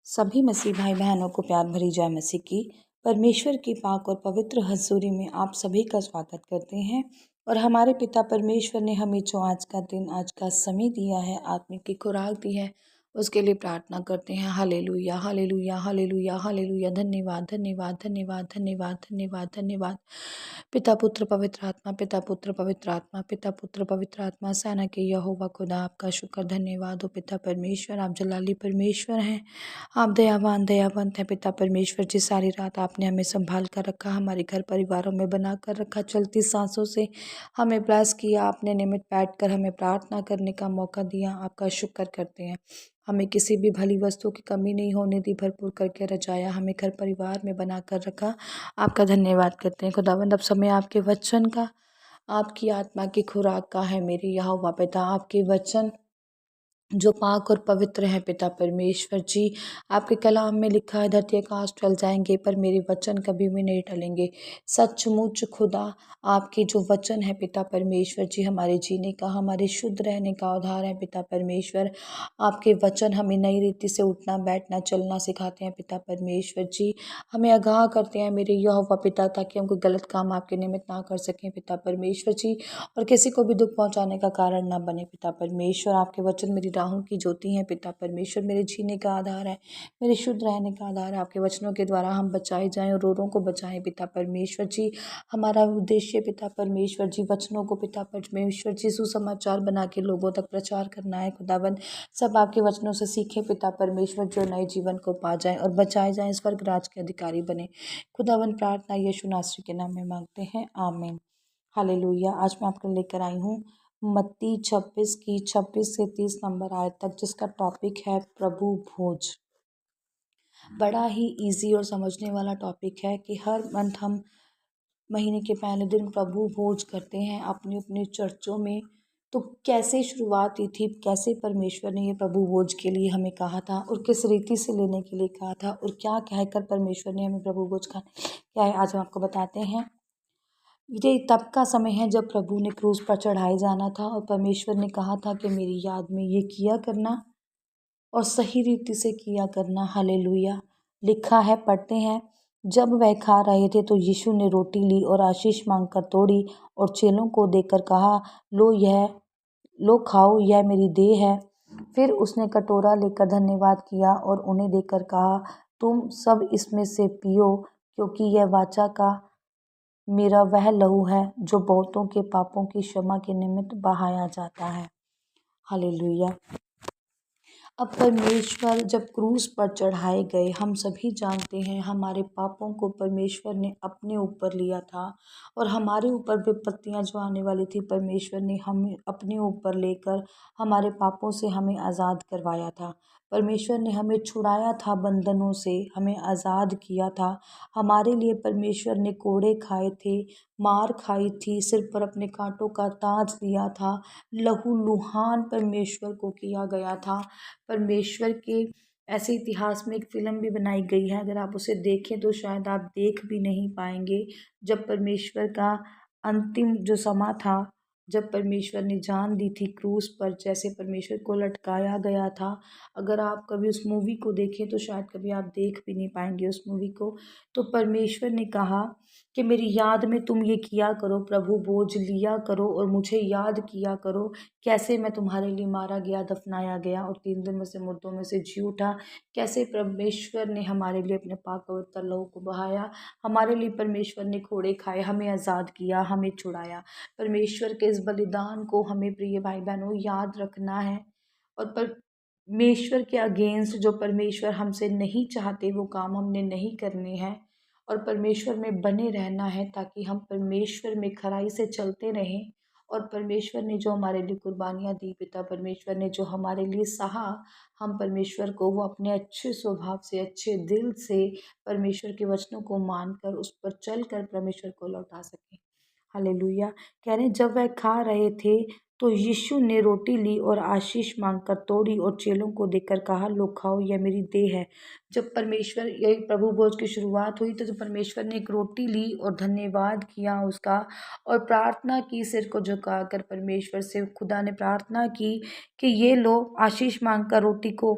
सभी मसीह भाई बहनों को प्यार भरी जय मसीह की। परमेश्वर की पाक और पवित्र हजूरी में आप सभी का स्वागत करते हैं। और हमारे पिता परमेश्वर ने हमें जो आज का दिन, आज का समय दिया है, आत्मिक की खुराक दी है, उसके लिए प्रार्थना करते हैं। Hallelujah, hallelujah, hallelujah, hallelujah. धन्यवाद, धन्यवाद, धन्यवाद, धन्यवाद, धन्यवाद, धन्यवाद। पिता पुत्र पवित्र आत्मा, पिता पुत्र पवित्र आत्मा, पिता पुत्र पवित्र आत्मा, सेना के यहोवा खुदा, आपका शुक्र धन्यवाद हो पिता परमेश्वर। आप जलाली परमेश्वर हैं, आप दयावान दयावंत हैं पिता परमेश्वर जी। सारी रात आपने हमें संभाल कर रखा, हमारे घर परिवारों में बना कर रखा, चलती सांसों से हमें ब्लेस किया, आपने नियमित बैठकर हमें प्रार्थना करने का मौका दिया। आपका शुक्र करते हैं। हमें किसी भी भली वस्तु की कमी नहीं होने दी, भरपूर करके रजाया, हमें घर परिवार में बना कर रखा। आपका धन्यवाद करते हैं खुदावंद। अब समय आपके वचन का, आपकी आत्मा की खुराक का है मेरे यहोवा पिता। आपके वचन जो पाक और पवित्र है पिता परमेश्वर जी। आपके कलाम में लिखा है, धरती आकाश टल जाएंगे पर मेरे वचन कभी भी नहीं टलेंगे। सचमुच खुदा, आपके जो वचन है पिता परमेश्वर जी, हमारे जीने का, हमारे शुद्ध रहने का आधार है पिता परमेश्वर। आपके वचन हमें नई रीति से उठना बैठना चलना सिखाते हैं पिता परमेश्वर जी। हमें आगाह करते हैं मेरे यहोवा पिता, ताकि हम कोई गलत काम आपके निमित्त ना कर सकें पिता परमेश्वर जी, और किसी को भी दुख पहुंचाने का कारण ना बने पिता परमेश्वर। आपके वचन मेरी राहों की ज्योति हैं पिता परमेश्वर, मेरे जीने का आधार है, मेरे शुद्ध रहने का आधार है। आपके वचनों के द्वारा हम बचाए जाएं और रोरों को बचाएं पिता परमेश्वर जी। हमारा उद्देश्य पिता परमेश्वर जी, वचनों को पिता परमेश्वर जी सुसमाचार बना के लोगों तक प्रचार करना है खुदाबंद। सब आपके वचनों से सीखे पिता परमेश्वर, जो नए जीवन को पा जाएं और बचाए जाएं, स्वर्ग राज के अधिकारी बने खुदाबंद। प्रार्थना यीशु नासरी के नाम में मांगते हैं, आमीन। हालेलुया। आज मैं आपको लेकर आई हूँ मत्ती 26 की 26 से 30 नंबर आयत तक, जिसका टॉपिक है प्रभु भोज। बड़ा ही इजी और समझने वाला टॉपिक है कि हर मंथ हम महीने के पहले दिन प्रभु भोज करते हैं अपनी अपनी चर्चों में। तो कैसे शुरुआत हुई थी, कैसे परमेश्वर ने ये प्रभु भोज के लिए हमें कहा था और किस रीति से लेने के लिए कहा था और क्या कहकर परमेश्वर ने हमें प्रभु भोज खाने क्या है, आज हम आपको बताते हैं। ये तब का समय है जब प्रभु ने क्रूस पर चढ़ाए जाना था और परमेश्वर ने कहा था कि मेरी याद में ये किया करना और सही रीति से किया करना। हालेलुया। लिखा है, पढ़ते हैं। जब वह खा रहे थे तो यीशु ने रोटी ली और आशीष मांगकर तोड़ी और चेलों को देकर कहा, लो खाओ, यह मेरी देह है। फिर उसने कटोरा लेकर धन्यवाद किया और उन्हें देकर कहा, तुम सब इसमें से पियो, क्योंकि यह वाचा का मेरा वह लहू है जो बहुतों के पापों की क्षमा के निमित्त बहाया जाता है। हालेलुया। अब परमेश्वर जब क्रूस पर चढ़ाए गए, हम सभी जानते हैं हमारे पापों को परमेश्वर ने अपने ऊपर लिया था और हमारे ऊपर विपत्तियां जो आने वाली थी, परमेश्वर ने हमें अपने ऊपर लेकर हमारे पापों से हमें आज़ाद करवाया था। परमेश्वर ने हमें छुड़ाया था बंधनों से, हमें आज़ाद किया था। हमारे लिए परमेश्वर ने कोड़े खाए थे, मार खाई थी, सिर पर अपने कांटों का ताज लिया था, लहू लुहान परमेश्वर को किया गया था। परमेश्वर के ऐसे इतिहास में एक फ़िल्म भी बनाई गई है, अगर आप उसे देखें तो शायद आप देख भी नहीं पाएंगे। जब परमेश्वर का अंतिम जो समा था, जब परमेश्वर ने जान दी थी क्रूस पर, जैसे परमेश्वर को लटकाया गया था। अगर आप कभी उस मूवी को देखें तो शायद कभी आप देख भी नहीं पाएंगे उस मूवी को। तो परमेश्वर ने कहा कि मेरी याद में तुम ये किया करो, प्रभु भोज लिया करो और मुझे याद किया करो, कैसे मैं तुम्हारे लिए मारा गया, दफनाया गया और 3 दिन में से मुर्दों में से जी उठा। कैसे परमेश्वर ने हमारे लिए अपने पाक पवित्र लहू को बहाया, हमारे लिए परमेश्वर ने कोड़े खाए, हमें आज़ाद किया, हमें छुड़ाया। परमेश्वर के इस बलिदान को हमें प्रिय भाई बहनों याद रखना है। और परमेश्वर के अगेंस्ट जो परमेश्वर हमसे नहीं चाहते वो काम हमने नहीं करने हैं और परमेश्वर में बने रहना है, ताकि हम परमेश्वर में खराई से चलते रहें। और परमेश्वर ने जो हमारे लिए कुर्बानियाँ दी, पिता परमेश्वर ने जो हमारे लिए सहा, हम परमेश्वर को वो अपने अच्छे स्वभाव से, अच्छे दिल से परमेश्वर के वचनों को मानकर उस पर चलकर परमेश्वर को लौटा सकें। हालेलुया। कह रहे हैं, जब वह खा रहे थे तो यीशु ने रोटी ली और आशीष मांगकर तोड़ी और चेलों को देकर कहा, लो खाओ, यह मेरी देह है। जब परमेश्वर यही प्रभु भोज की शुरुआत हुई तो जब परमेश्वर ने एक रोटी ली और धन्यवाद किया उसका और प्रार्थना की, सिर को झुकाकर परमेश्वर से खुदा ने प्रार्थना की कि ये लो, आशीष मांगकर रोटी को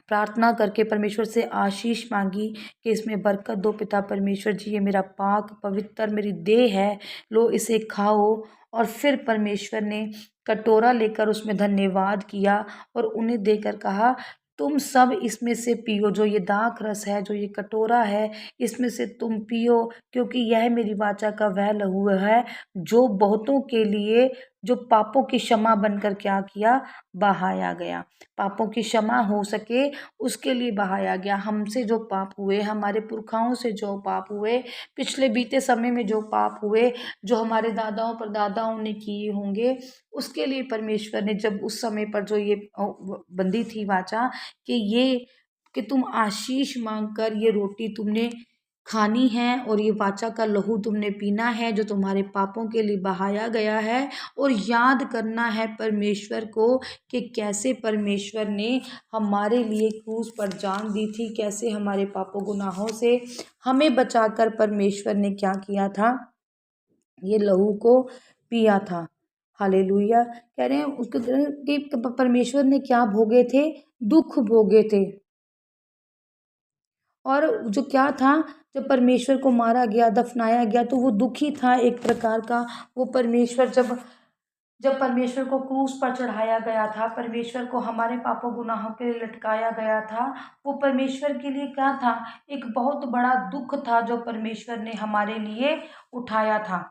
प्रार्थना करके परमेश्वर से आशीष मांगी कि इसमें बरकत दो पिता परमेश्वर जी, ये मेरा पाक पवित्र मेरी देह है, लो इसे खाओ। और फिर परमेश्वर ने कटोरा लेकर उसमें धन्यवाद किया और उन्हें देकर कहा, तुम सब इसमें से पियो, जो ये दाख रस है, जो ये कटोरा है, इसमें से तुम पियो, क्योंकि यह मेरी वाचा का वह लहू है जो बहुतों के लिए, जो पापों की क्षमा बनकर क्या किया, बहाया गया। पापों की क्षमा हो सके उसके लिए बहाया गया। हमसे जो पाप हुए, हमारे पुरखाओं से जो पाप हुए, पिछले बीते समय में जो पाप हुए, जो हमारे दादाओं परदादाओं ने किए होंगे, उसके लिए परमेश्वर ने जब उस समय पर जो ये बंदी थी वाचा कि ये, कि तुम आशीष मांगकर ये रोटी तुमने खानी है और ये वाचा का लहू तुमने पीना है जो तुम्हारे पापों के लिए बहाया गया है, और याद करना है परमेश्वर को कि कैसे परमेश्वर ने हमारे लिए क्रूस पर जान दी थी, कैसे हमारे पापों गुनाहों से हमें बचाकर परमेश्वर ने क्या किया था, ये लहू को पिया था। हालेलुया। कह रहे हैं उसके कि परमेश्वर ने क्या भोगे थे, दुख भोगे थे। और जो क्या था, जब परमेश्वर को मारा गया, दफनाया गया, तो वो दुखी था एक प्रकार का। वो परमेश्वर जब जब परमेश्वर को क्रूस पर चढ़ाया गया था, परमेश्वर को हमारे पापों गुनाहों के लिए लटकाया गया था, वो परमेश्वर के लिए क्या था, एक बहुत बड़ा दुख था जो परमेश्वर ने हमारे लिए उठाया था।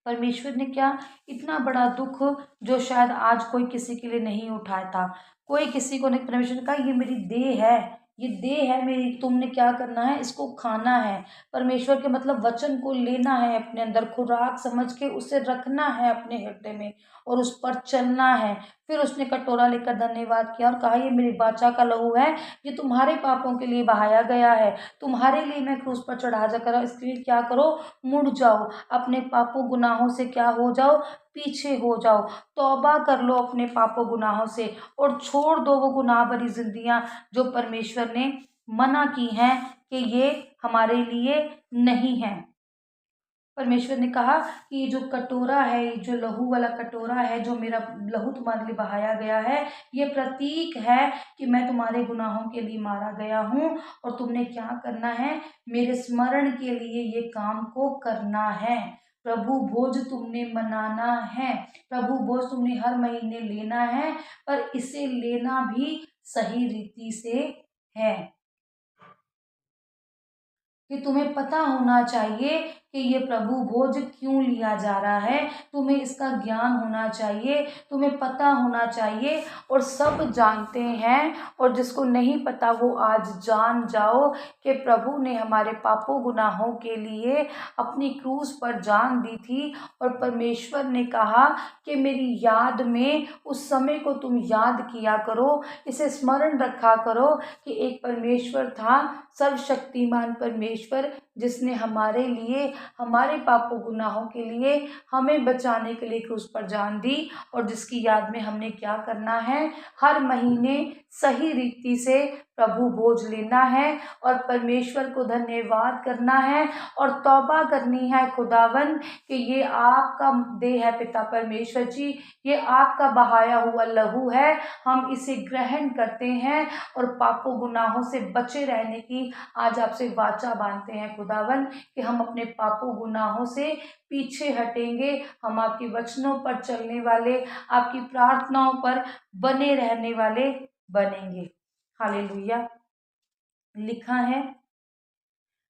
परमेश्वर ने क्या, इतना बड़ा दुख जो शायद आज कोई किसी के लिए नहीं उठाया था। कोई किसी को नहीं, परमेश्वर ने कहा ये मेरी देह है, ये देह है मेरी, तुमने क्या करना है, इसको खाना है। परमेश्वर के मतलब वचन को लेना है अपने अंदर, खुराक समझ के उसे रखना है अपने हृदय में और उस पर चलना है। फिर उसने कटोरा लेकर धन्यवाद किया और कहा, ये मेरी वाचा का लहू है, ये तुम्हारे पापों के लिए बहाया गया है, तुम्हारे लिए मैं क्रूस पर चढ़ा जा कर, इसके लिए क्या करो, मुड़ जाओ, अपने पापों गुनाहों से क्या हो जाओ, पीछे हो जाओ, तौबा कर लो अपने पापों गुनाहों से और छोड़ दो वो गुनाह भरी जिंदगियां जो परमेश्वर ने मना की हैं कि ये हमारे लिए नहीं है। परमेश्वर ने कहा कि ये जो कटोरा है, ये जो लहू वाला कटोरा है, जो मेरा लहू तुम्हारे लिए बहाया गया है, ये प्रतीक है कि मैं तुम्हारे गुनाहों के लिए मारा गया हूँ और तुमने क्या करना है, मेरे स्मरण के लिए ये काम को करना है। प्रभु भोज तुमने मनाना है, प्रभु भोज तुमने हर महीने लेना है, पर इसे लेना भी सही रीति से है। कि तुम्हें पता होना चाहिए कि ये प्रभु भोज क्यों लिया जा रहा है, तुम्हें इसका ज्ञान होना चाहिए, तुम्हें पता होना चाहिए। और सब जानते हैं, और जिसको नहीं पता वो आज जान जाओ कि प्रभु ने हमारे पापों गुनाहों के लिए अपनी क्रूस पर जान दी थी। और परमेश्वर ने कहा कि मेरी याद में उस समय को तुम याद किया करो, इसे स्मरण रखा करो कि एक परमेश्वर था, सर्वशक्तिमान परमेश्वर, जिसने हमारे लिए, हमारे पापों गुनाहों के लिए, हमें बचाने के लिए क्रूस पर जान दी। और जिसकी याद में हमने क्या करना है, हर महीने सही रीति से प्रभु भोज लेना है और परमेश्वर को धन्यवाद करना है और तौबा करनी है खुदावन कि ये आपका देह है पिता परमेश्वर जी, ये आपका बहाया हुआ लहू है, हम इसे ग्रहण करते हैं और पापों गुनाहों से बचे रहने की आज आपसे वाचा बांधते हैं खुदावन कि हम अपने पापों गुनाहों से पीछे हटेंगे, हम आपके वचनों पर चलने वाले, आपकी प्रार्थनाओं पर बने रहने वाले बनेंगे। हालेलुया। लिखा है,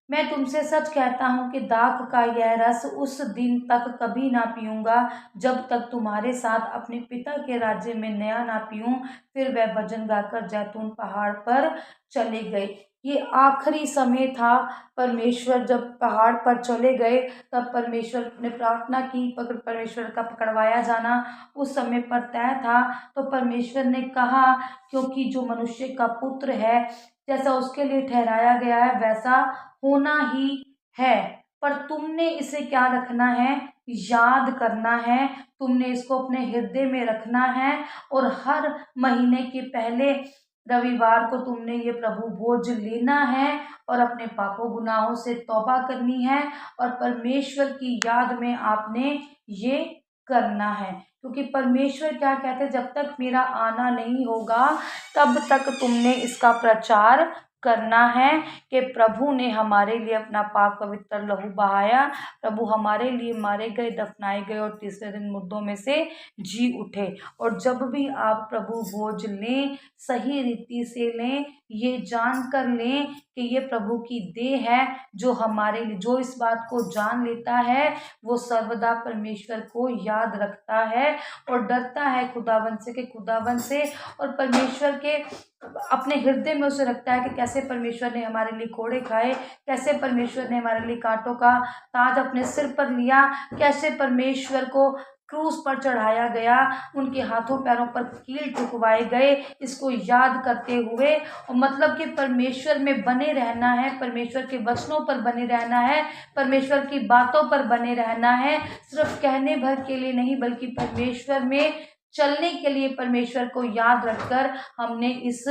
मैं तुमसे सच कहता हूँ कि दाख का यह रस उस दिन तक कभी ना पीऊँगा जब तक तुम्हारे साथ अपने पिता के राज्य में नया ना पीऊँ। फिर वह भजन गाकर जैतून पहाड़ पर चले गए। ये आखिरी समय था, परमेश्वर जब पहाड़ पर चले गए तब परमेश्वर ने प्रार्थना की, परमेश्वर का पकड़वाया जाना उस समय पर तय था। तो परमेश्वर ने कहा, क्योंकि जो मनुष्य का पुत्र है, जैसा उसके लिए ठहराया गया है वैसा होना ही है, पर तुमने इसे क्या रखना है, याद करना है, तुमने इसको अपने हृदय में रखना है और हर महीने के पहले रविवार को तुमने ये प्रभु भोज लेना है और अपने पापों गुनाहों से तौबा करनी है और परमेश्वर की याद में आपने ये करना है, क्योंकि परमेश्वर क्या कहते हैं, जब तक मेरा आना नहीं होगा तब तक तुमने इसका प्रचार करना है कि प्रभु ने हमारे लिए अपना पाक पवित्र लहू बहाया, प्रभु हमारे लिए मारे गए, दफनाए गए और तीसरे दिन मुर्दों में से जी उठे। और जब भी आप प्रभु भोज लें, सही रीति से लें, ये जान कर लें कि ये प्रभु की देह है, जो हमारे लिए, जो इस बात को जान लेता है वो सर्वदा परमेश्वर को याद रखता है और डरता है खुदावन से, कि खुदावन से और परमेश्वर के अपने हृदय में उसे रखता है कि कैसे परमेश्वर ने हमारे लिए कोड़े खाए, कैसे परमेश्वर ने हमारे लिए कांटों का ताज अपने सिर पर लिया, कैसे परमेश्वर को क्रूस पर चढ़ाया गया, उनके हाथों पैरों पर कील ठुकवाए गए, इसको याद करते हुए, और मतलब कि परमेश्वर में बने रहना है, परमेश्वर के वचनों पर बने रहना है, परमेश्वर की बातों पर बने रहना है, सिर्फ कहने भर के लिए नहीं बल्कि परमेश्वर में चलने के लिए, परमेश्वर को याद रखकर हमने इस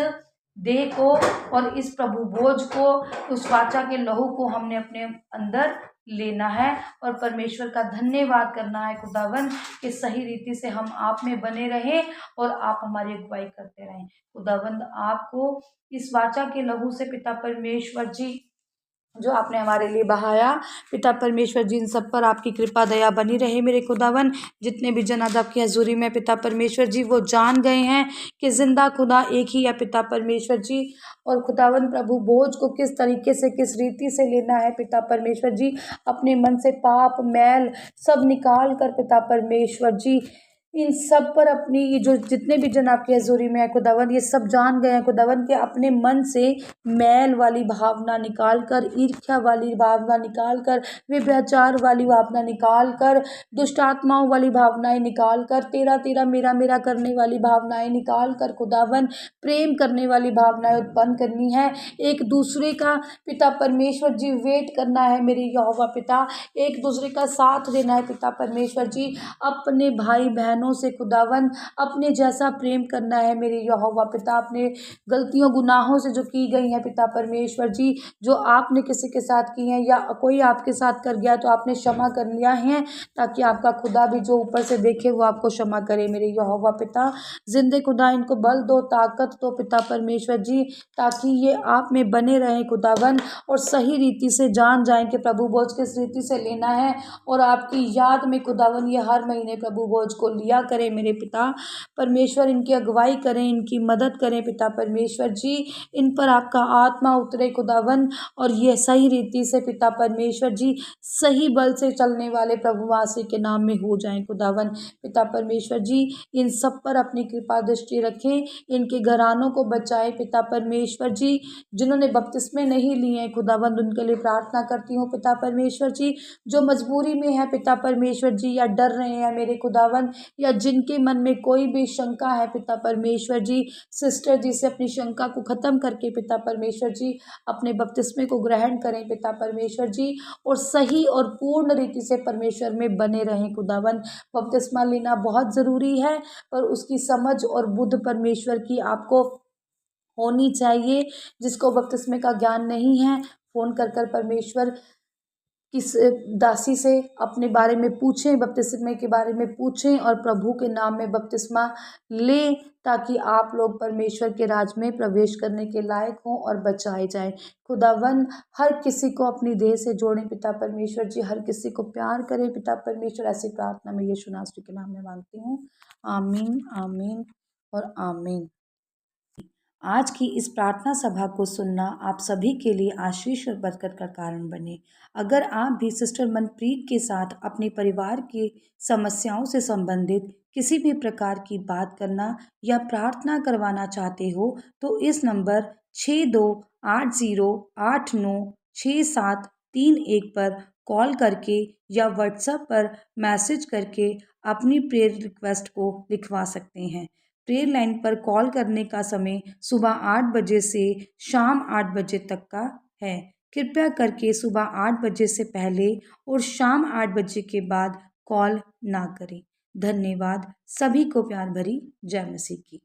देह को और इस प्रभु भोज को, उस वाचा के लहू को हमने अपने अंदर लेना है और परमेश्वर का धन्यवाद करना है खुदावन, कि सही रीति से हम आप में बने रहें और आप हमारी अगुवाई करते रहें। खुदावंद आपको इस वाचा के लहू से पिता परमेश्वर जी, जो आपने हमारे लिए बहाया, पिता परमेश्वर जी इन सब पर आपकी कृपा दया बनी रहे मेरे खुदावन। जितने भी जन आज आपकी हजूरी में पिता परमेश्वर जी वो जान गए हैं कि जिंदा खुदा एक ही है पिता परमेश्वर जी, और खुदावन प्रभु बोझ को किस तरीके से, किस रीति से लेना है पिता परमेश्वर जी, अपने मन से पाप मैल सब निकाल कर पिता परमेश्वर जी, इन सब पर अपनी ये जो जितने भी जन आपकी हजूरी में है खुदावन, ये सब जान गए हैं खुदावन के अपने मन से मैल वाली भावना निकाल कर, ईर्ष्या वाली भावना निकाल कर, व्यभिचार वाली भावना निकाल कर, दुष्ट आत्माओं वाली भावनाएं निकाल कर, तेरा तेरा मेरा मेरा करने वाली भावनाएं निकाल कर खुदावन प्रेम करने वाली भावनाएं उत्पन्न करनी है। एक दूसरे का पिता परमेश्वर जी वेट करना है मेरे यहोवा पिता, एक दूसरे का साथ देना है पिता परमेश्वर जी, अपने भाई बहनों से खुदावन अपने जैसा प्रेम करना है मेरे यहोवा पिता, अपने गलतियों गुनाहों से जो की गई हैं पिता परमेश्वर जी, जो आपने किसी के साथ की हैं या कोई आपके साथ कर गया तो आपने क्षमा कर लिया है, ताकि आपका खुदा भी जो ऊपर से देखे वो आपको क्षमा करे मेरे यहोवा पिता। जिंदे खुदा इनको बल दो, ताकत दो पिता परमेश्वर जी, ताकि ये आप में बने रहें खुदावन और सही रीति से जान जाएं कि प्रभु भोज किस रीति से लेना है, और आपकी याद में खुदावन ये हर महीने प्रभु भोज को लिया करें मेरे पिता परमेश्वर, इनकी अगुवाई करें, इनकी मदद करें पिता परमेश्वर जी, इन पर आपका आत्मा उतरे खुदावन और ये सही रीति से पिता परमेश्वर जी सही बल से चलने वाले प्रभु वासी के नाम में हो जाएं खुदावन। पिता परमेश्वर जी इन सब पर अपनी कृपा दृष्टि रखें, इनके घरानों को बचाएं पिता परमेश्वर जी, जिन्होंने बपतिस्मे नहीं लिए हैं खुदावंद उनके लिए प्रार्थना करती हूँ पिता परमेश्वर जी, जो मजबूरी में है पिता परमेश्वर जी या डर रहे हैं मेरे खुदावंद, या जिनके मन में कोई भी शंका है पिता परमेश्वर जी, सिस्टर जी से अपनी शंका को ख़त्म करके पिता परमेश्वर जी अपने बपतिस्मे को ग्रहण करें पिता परमेश्वर जी, और सही और पूर्ण रीति से परमेश्वर में बने रहें खुदावन। बपतिस्मा लेना बहुत ज़रूरी है, पर उसकी समझ और बुद्ध परमेश्वर की आपको होनी चाहिए। जिसको बपतिस्मे का ज्ञान नहीं है, फ़ोन कर कर परमेश्वर किस दासी से अपने बारे में पूछें, बपतिस्मे के बारे में पूछें और प्रभु के नाम में बपतिस्मा लें, ताकि आप लोग परमेश्वर के राज में प्रवेश करने के लायक हों और बचाए जाएं। खुदावन हर किसी को अपनी देह से जोड़ें पिता परमेश्वर जी, हर किसी को प्यार करें पिता परमेश्वर, ऐसी प्रार्थना मैं यीशु नासरी के नाम में मांगती हूँ। आमीन, आमीन और आमीन। आज की इस प्रार्थना सभा को सुनना आप सभी के लिए आशीष और बरकत का कारण बने। अगर आप भी सिस्टर मनप्रीत के साथ अपने परिवार की समस्याओं से संबंधित किसी भी प्रकार की बात करना या प्रार्थना करवाना चाहते हो, तो इस नंबर 6280896731 पर कॉल करके या व्हाट्सएप पर मैसेज करके अपनी प्रेयर रिक्वेस्ट को लिखवा सकते हैं। प्रेयर लाइन पर कॉल करने का समय सुबह 8 बजे से शाम 8 बजे तक का है। कृपया करके सुबह 8 बजे से पहले और शाम 8 बजे के बाद कॉल ना करें। धन्यवाद। सभी को प्यार भरी जय मसीह की।